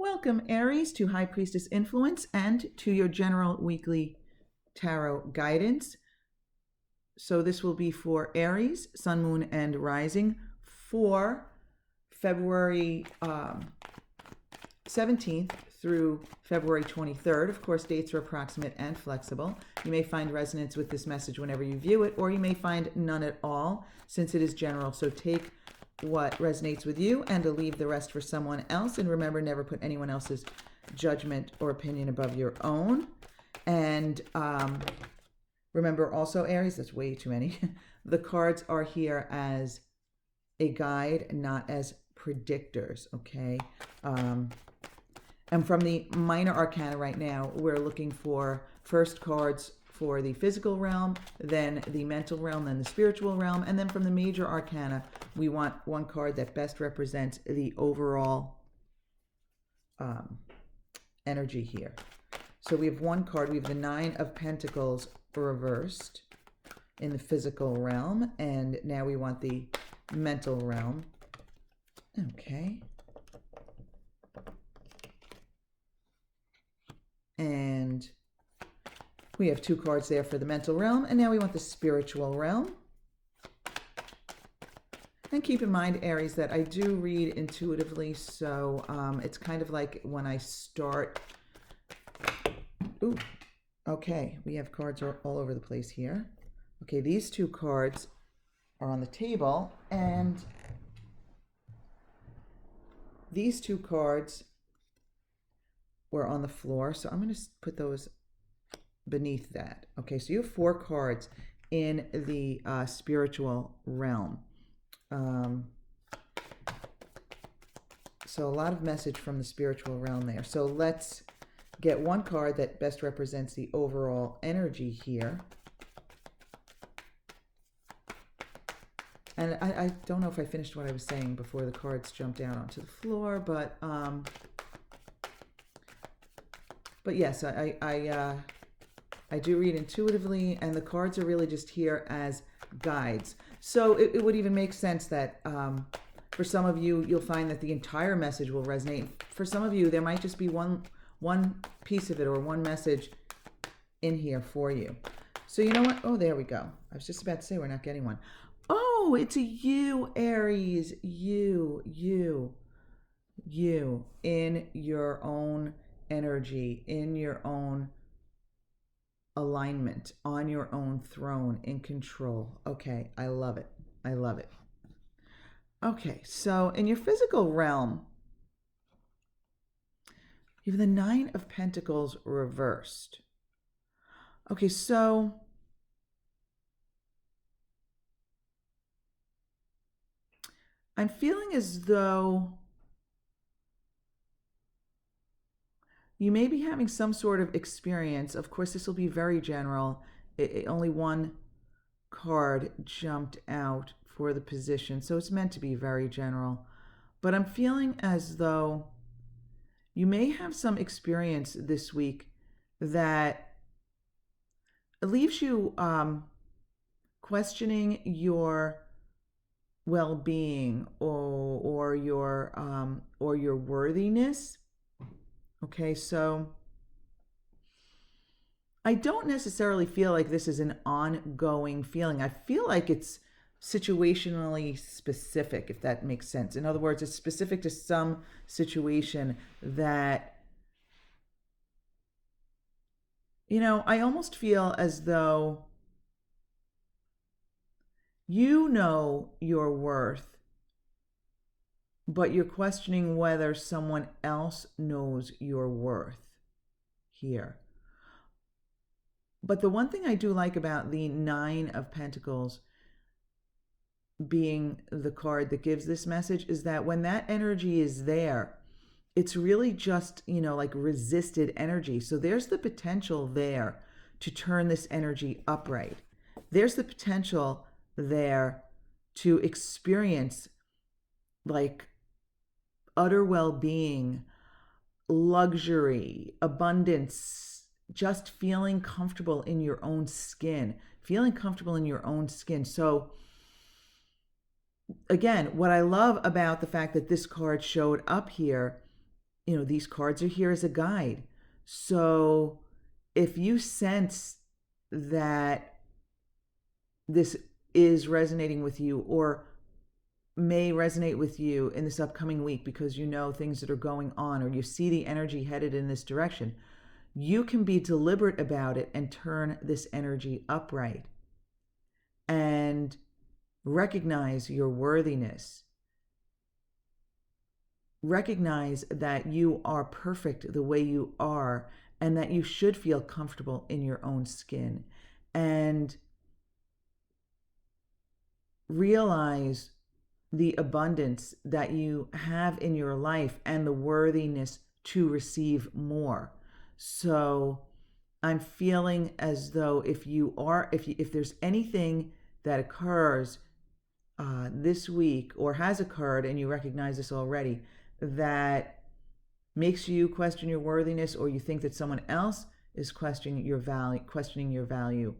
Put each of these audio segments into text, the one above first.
Welcome, Aries, to High Priestess Influence and to your general weekly tarot guidance. So this will be for Aries, Sun, Moon, and Rising for February 17th through February 23rd. Of course, dates are approximate and flexible. You may find resonance with this message whenever you view it, or you may find none at all since it is general. So take what resonates with you and to leave the rest for someone else. And remember, never put anyone else's judgment or opinion above your own. And remember also, Aries, that's way too many. The cards are here as a guide, not as predictors, okay? And from the minor arcana right now, we're looking for first cards for the physical realm, then the mental realm, then the spiritual realm, and then from the major arcana, we want one card that best represents the overall energy here. So we have one card, we have the Nine of Pentacles reversed in the physical realm, and now we want the mental realm. Okay. And we have two cards there for the mental realm, and now we want the spiritual realm. And keep in mind, Aries, that I do read intuitively, so it's kind of like when I start. Ooh, okay, we have cards all over the place here. Okay, these two cards are on the table, and these two cards were on the floor, so I'm going to put those beneath that. Okay, so you have four cards in the spiritual realm. So a lot of message from the spiritual realm there. So let's get one card that best represents the overall energy here. And I don't know if I finished what I was saying before the cards jumped down onto the floor, but yes, I do read intuitively, and the cards are really just here as guides. So it would even make sense that for some of you, you'll find that the entire message will resonate. For some of you, there might just be one piece of it or one message in here for you. So you know what? Oh, there we go. I was just about to say we're not getting one. Oh, it's a you, Aries. You in your own energy, in your own alignment, on your own throne, in control. Okay, I love it. I love it. Okay, so in your physical realm, you have the Nine of Pentacles reversed. Okay, so I'm feeling as though you may be having some sort of experience. Of course, this will be very general. Only one card jumped out for the position, so it's meant to be very general. But I'm feeling as though you may have some experience this week that leaves you questioning your well-being or your worthiness. Okay, so I don't necessarily feel like this is an ongoing feeling. I feel like it's situationally specific, if that makes sense. In other words, it's specific to some situation that, I almost feel as though you know your worth, but you're questioning whether someone else knows your worth here. But the one thing I do like about the Nine of Pentacles being the card that gives this message is that when that energy is there, it's really just, like resisted energy. So there's the potential there to turn this energy upright. There's the potential there to experience like utter well-being, luxury, abundance, just feeling comfortable in your own skin, So again, what I love about the fact that this card showed up here these cards are here as a guide. So if you sense that this is resonating with you, or may resonate with you in this upcoming week because you know things that are going on, or you see the energy headed in this direction, you can be deliberate about it and turn this energy upright and recognize your worthiness. Recognize that you are perfect the way you are, and that you should feel comfortable in your own skin. And realize the abundance that you have in your life and the worthiness to receive more. So I'm feeling as though if there's anything that occurs this week, or has occurred, and you recognize this already, that makes you question your worthiness, or you think that someone else is questioning your value,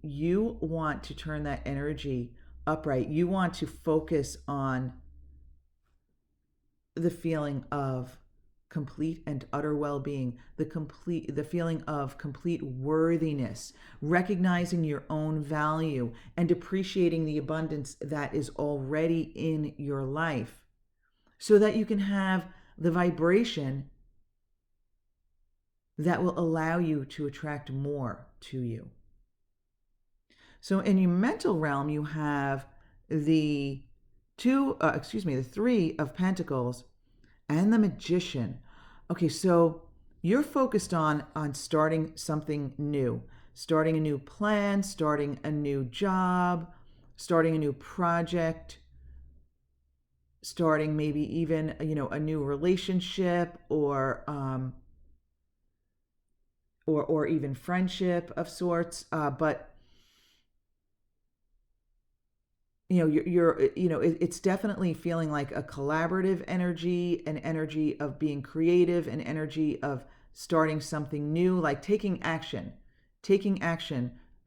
you want to turn that energy upright. You want to focus on the feeling of complete and utter well-being, the feeling of complete worthiness, recognizing your own value and appreciating the abundance that is already in your life, so that you can have the vibration that will allow you to attract more to you. So in your mental realm, you have the Three of Pentacles and the Magician. Okay, so you're focused on starting something new, starting a new plan, starting a new job, starting a new project, starting maybe even a new relationship, or even friendship of sorts. But it's definitely feeling like a collaborative energy, an energy of being creative, an energy of starting something new, like taking action,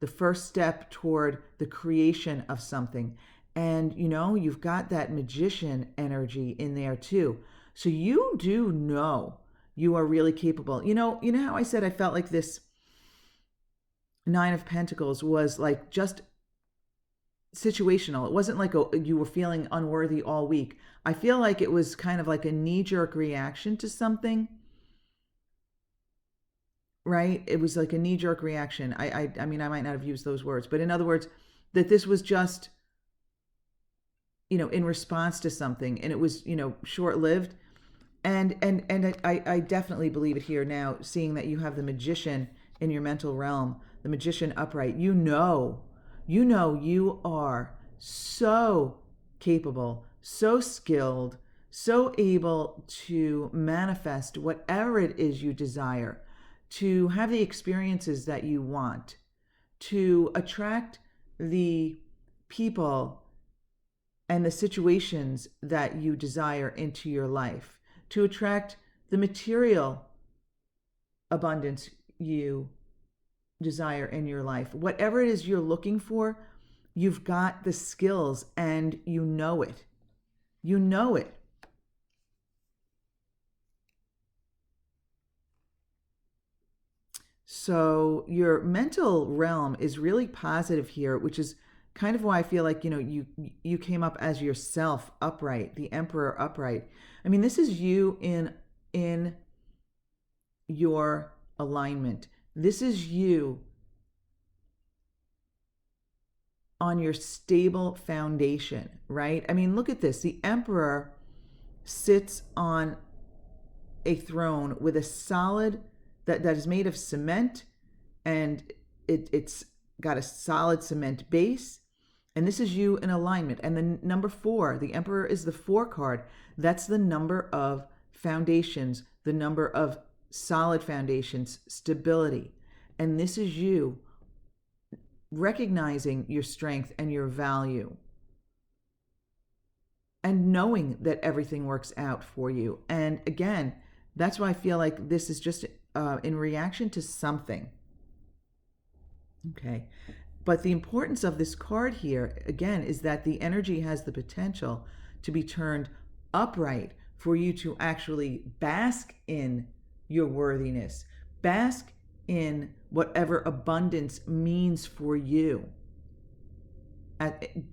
the first step toward the creation of something. And you've got that Magician energy in there too. So you do know you are really capable. How I said I felt like this Nine of Pentacles was like just situational. It wasn't like you were feeling unworthy all week. I feel like it was kind of like a knee-jerk reaction to something, right? It was like a knee-jerk reaction. I mean, I might not have used those words, but in other words, that this was just in response to something, and it was short-lived. And I definitely believe it here now, seeing that you have the Magician in your mental realm, the Magician upright. You are so capable, so skilled, so able to manifest whatever it is you desire, to have the experiences that you want, to attract the people and the situations that you desire into your life, to attract the material abundance you desire in your life. Whatever it is you're looking for, you've got the skills, and you know it. You know it. So your mental realm is really positive here, which is kind of why I feel like you came up as yourself upright, the Emperor upright. I mean, this is you in your alignment. This is you on your stable foundation, right? I mean, look at this. The Emperor sits on a throne with a solid that is made of cement, and it's got a solid cement base. And this is you in alignment. And the number 4, the Emperor is the 4 card. That's the number of foundations, the number of solid foundations, stability. And this is you recognizing your strength and your value, and knowing that everything works out for you. And again, that's why I feel like this is just in reaction to something. Okay. But the importance of this card here, again, is that the energy has the potential to be turned upright for you to actually bask in your worthiness, bask in whatever abundance means for you.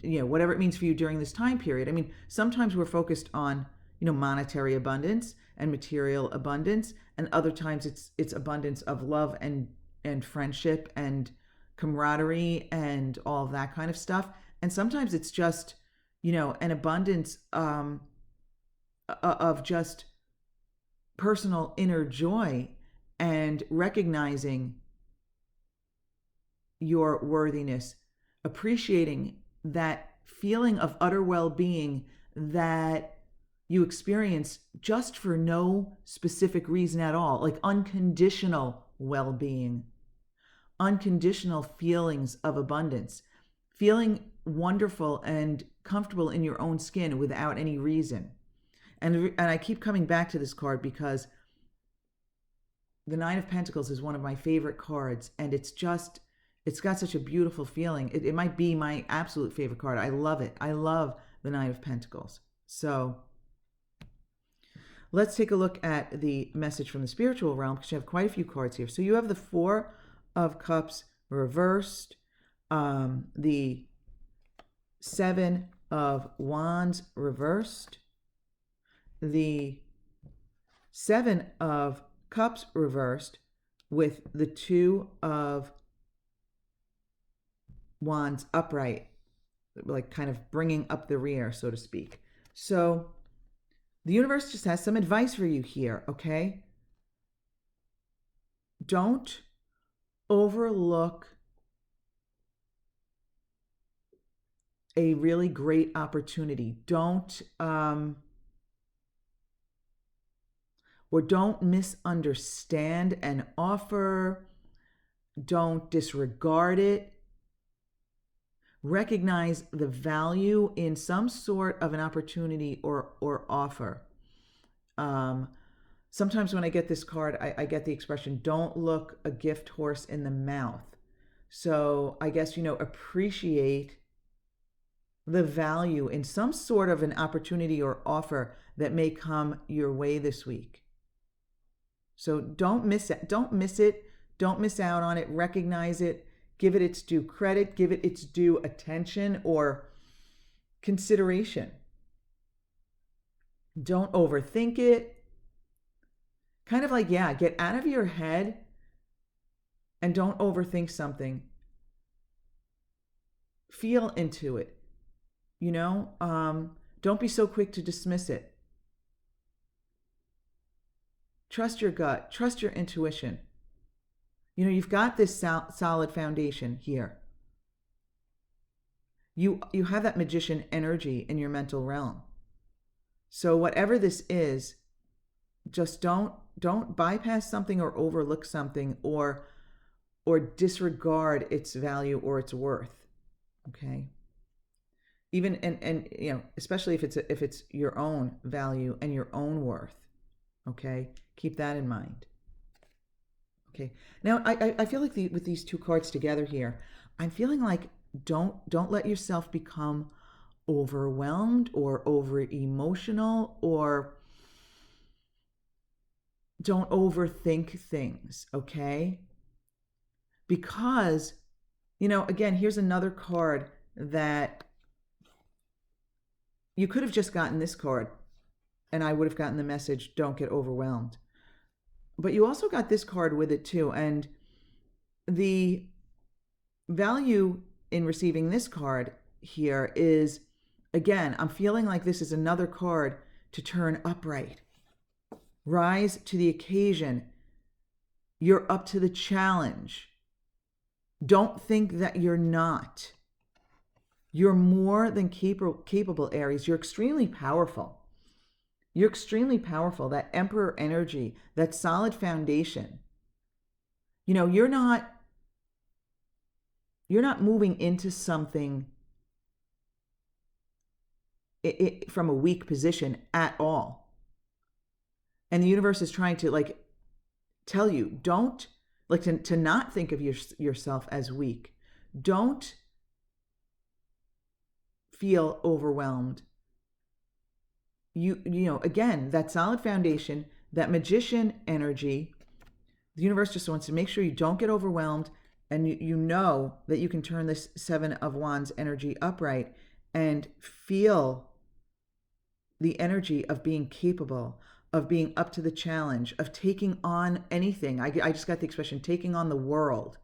Whatever it means for you during this time period. I mean, sometimes we're focused on, monetary abundance and material abundance, and other times it's abundance of love and friendship and camaraderie and all of that kind of stuff. And sometimes it's just, an abundance of just personal inner joy and recognizing your worthiness, appreciating that feeling of utter well-being that you experience just for no specific reason at all, like unconditional well-being, unconditional feelings of abundance, feeling wonderful and comfortable in your own skin without any reason. And I keep coming back to this card because the Nine of Pentacles is one of my favorite cards, and it's got such a beautiful feeling. It might be my absolute favorite card. I love it. I love the Nine of Pentacles. So let's take a look at the message from the spiritual realm, because you have quite a few cards here. So you have the Four of Cups reversed, the Seven of Wands reversed, the Seven of Cups reversed with the Two of Wands upright, like kind of bringing up the rear, so to speak. So the universe just has some advice for you here, okay? Don't overlook a really great opportunity. Don't misunderstand an offer. Don't disregard it. Recognize the value in some sort of an opportunity or offer. Sometimes when I get this card, I get the expression, don't look a gift horse in the mouth. So I guess, appreciate the value in some sort of an opportunity or offer that may come your way this week. So don't miss it. Don't miss it. Don't miss out on it. Recognize it. Give it its due credit. Give it its due attention or consideration. Don't overthink it. Kind of like, get out of your head and don't overthink something. Feel into it. Don't be so quick to dismiss it. Trust your gut. Trust your intuition. You've got this solid foundation here. You have that magician energy in your mental realm. So whatever this is, just don't bypass something or overlook something or disregard its value or its worth. Okay? Even and especially if it's your own value and your own worth. Okay? Keep that in mind. Okay. Now I feel like with these two cards together here, I'm feeling like don't let yourself become overwhelmed or over emotional, or don't overthink things, okay? Because, again, here's another card that you could have just gotten this card and I would have gotten the message, don't get overwhelmed. But you also got this card with it too. And the value in receiving this card here is, again, I'm feeling like this is another card to turn upright. Rise to the occasion. You're up to the challenge. Don't think that you're not. You're more than capable, Aries. You're extremely powerful. You're extremely powerful. That Emperor energy, that solid foundation. You're not moving into something from a weak position at all. And the universe is trying to tell you, don't to not think of yourself as weak. Don't feel overwhelmed. again, that solid foundation, that magician energy, the universe just wants to make sure you don't get overwhelmed, and you know that you can turn this Seven of Wands energy upright and feel the energy of being capable, of being up to the challenge, of taking on anything. I just got the expression, taking on the world.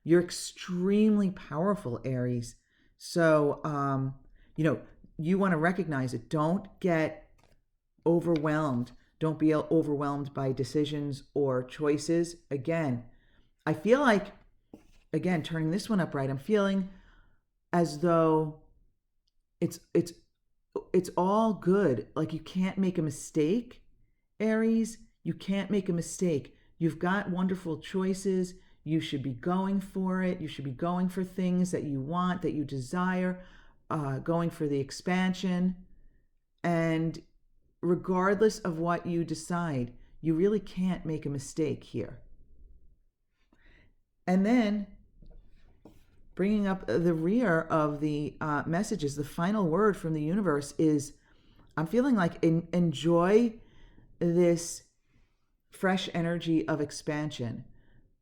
You're extremely powerful, Aries. So, you want to recognize it. Don't get overwhelmed. Don't be overwhelmed by decisions or choices. Again, I feel like, again, turning this one upright, I'm feeling as though it's all good. Like, you can't make a mistake, Aries. You can't make a mistake. You've got wonderful choices. You should be going for it. You should be going for things that you want, that you desire, going for the expansion. And regardless of what you decide, you really can't make a mistake here. And then, bringing up the rear of the messages, the final word from the universe is, I'm feeling like enjoy this fresh energy of expansion.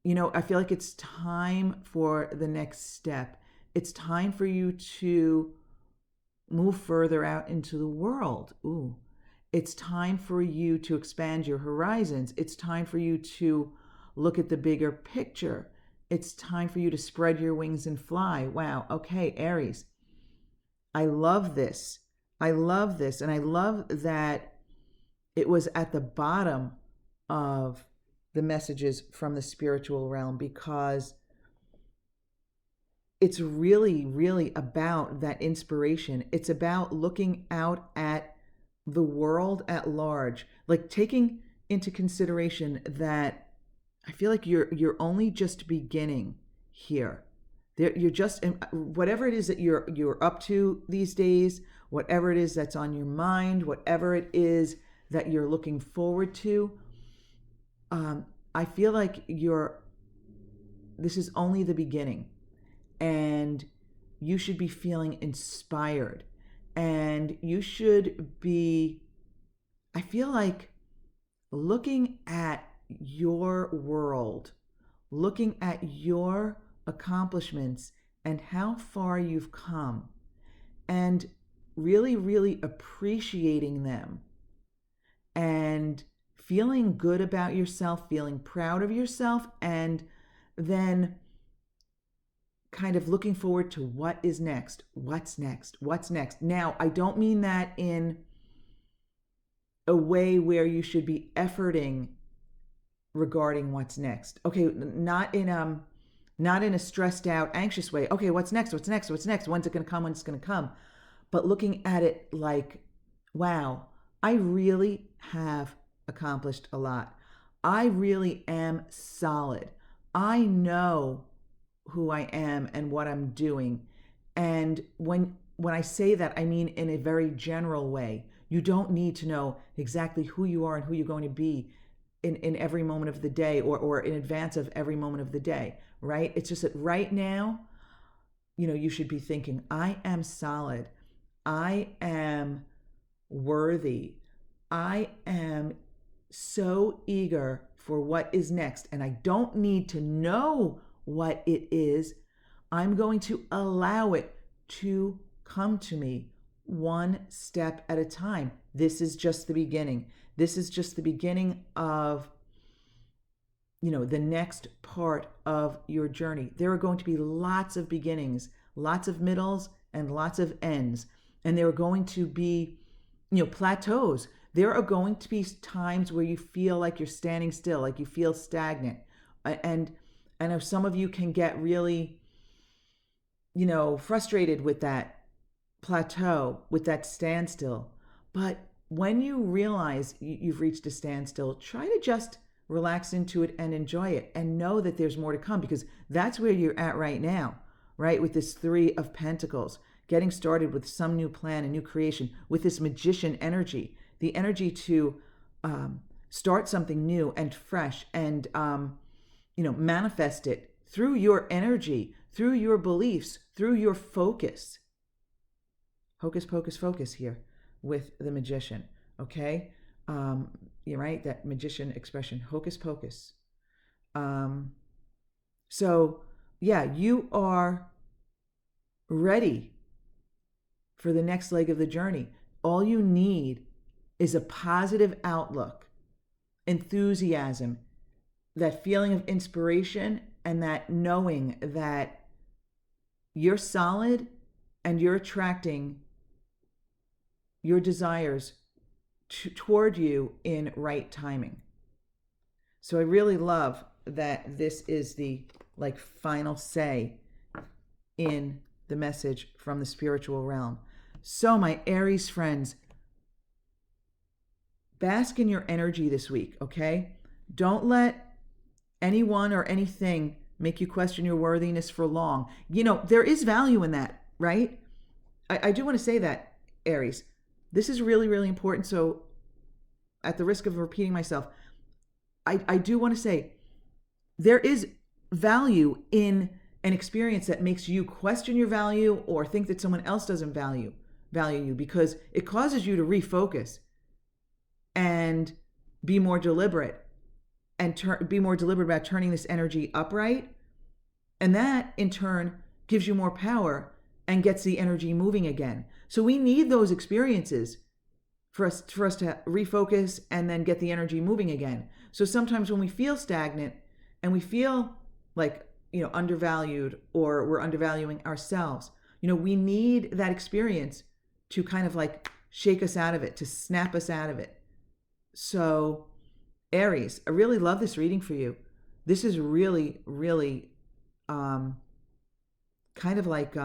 I feel like it's time for the next step. It's time for you to move further out into the world. Ooh. It's time for you to expand your horizons. It's time for you to look at the bigger picture. It's time for you to spread your wings and fly. Wow. Okay, Aries. I love this. I love this. And I love that it was at the bottom of the messages from the spiritual realm, because it's really, really about that inspiration. It's about looking out at the world at large, like taking into consideration that I feel like you're only just beginning here. You're just, whatever it is that you're up to these days, whatever it is that's on your mind, whatever it is that you're looking forward to. I feel like this is only the beginning, and you should be feeling inspired, and you should be, I feel like, looking at your world, looking at your accomplishments and how far you've come, and really, really appreciating them, and feeling good about yourself, feeling proud of yourself, and then kind of looking forward to what is next. What's next? What's next? Now, I don't mean that in a way where you should be efforting regarding what's next. Okay, not in a stressed out, anxious way. Okay, what's next? What's next? What's next? When's it going to come? When's it going to come? But looking at it like, wow, I really have accomplished a lot. I really am solid. I know who I am and what I'm doing. And when I say that, I mean in a very general way. You don't need to know exactly who you are and who you're going to be in every moment of the day, or in advance of every moment of the day, right? It's just that right now, you should be thinking, I am solid. I am worthy. I am so eager for what is next, and I don't need to know what it is. I'm going to allow it to come to me one step at a time. This is just the beginning. This is just the beginning of, the next part of your journey. There are going to be lots of beginnings, lots of middles, and lots of ends. And there are going to be, plateaus. There are going to be times where you feel like you're standing still, like you feel stagnant. And I know some of you can get really, frustrated with that plateau, with that standstill. But when you realize you've reached a standstill, try to just relax into it and enjoy it, and know that there's more to come, because that's where you're at right now, right? With this Three of Pentacles, getting started with some new plan, a new creation, with this magician energy, the energy to start something new and fresh, and manifest it through your energy, through your beliefs, through your focus. Hocus pocus focus here with the magician. Okay. You're right. That magician expression, hocus pocus. Um, so, yeah, you are ready for the next leg of the journey. All you need is a positive outlook, enthusiasm, that feeling of inspiration, and that knowing that you're solid and you're attracting your desires toward you in right timing. So I really love that this is the like final say in the message from the spiritual realm. So my Aries friends, bask in your energy this week, okay? Don't let anyone or anything make you question your worthiness for long. You know, there is value in that, right? I do want to say that, Aries. This is really, really important. So, at the risk of repeating myself, I do want to say there is value in an experience that makes you question your value or think that someone else doesn't value you, because it causes you to refocus and be more deliberate and be more deliberate about turning this energy upright. And that in turn gives you more power and gets the energy moving again. So we need those experiences for us to refocus and then get the energy moving again. So sometimes when we feel stagnant and we feel like, undervalued, or we're undervaluing ourselves, we need that experience to kind of like shake us out of it, to snap us out of it. So, Aries, I really love this reading for you. This is really, really kind of like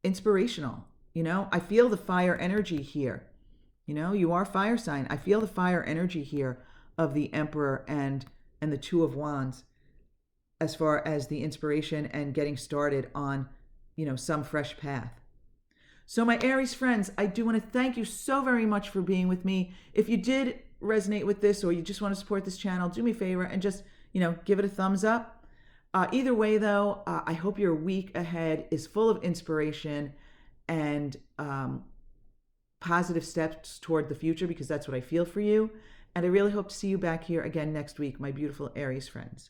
inspirational. I feel the fire energy here. You are fire sign. I feel the fire energy here of the Emperor and the Two of Wands, as far as the inspiration and getting started on, some fresh path. So my Aries friends, I do want to thank you so very much for being with me. If you did resonate with this, or you just want to support this channel, do me a favor and just, give it a thumbs up. Either way, though, I hope your week ahead is full of inspiration and positive steps toward the future, because that's what I feel for you. And I really hope to see you back here again next week, my beautiful Aries friends.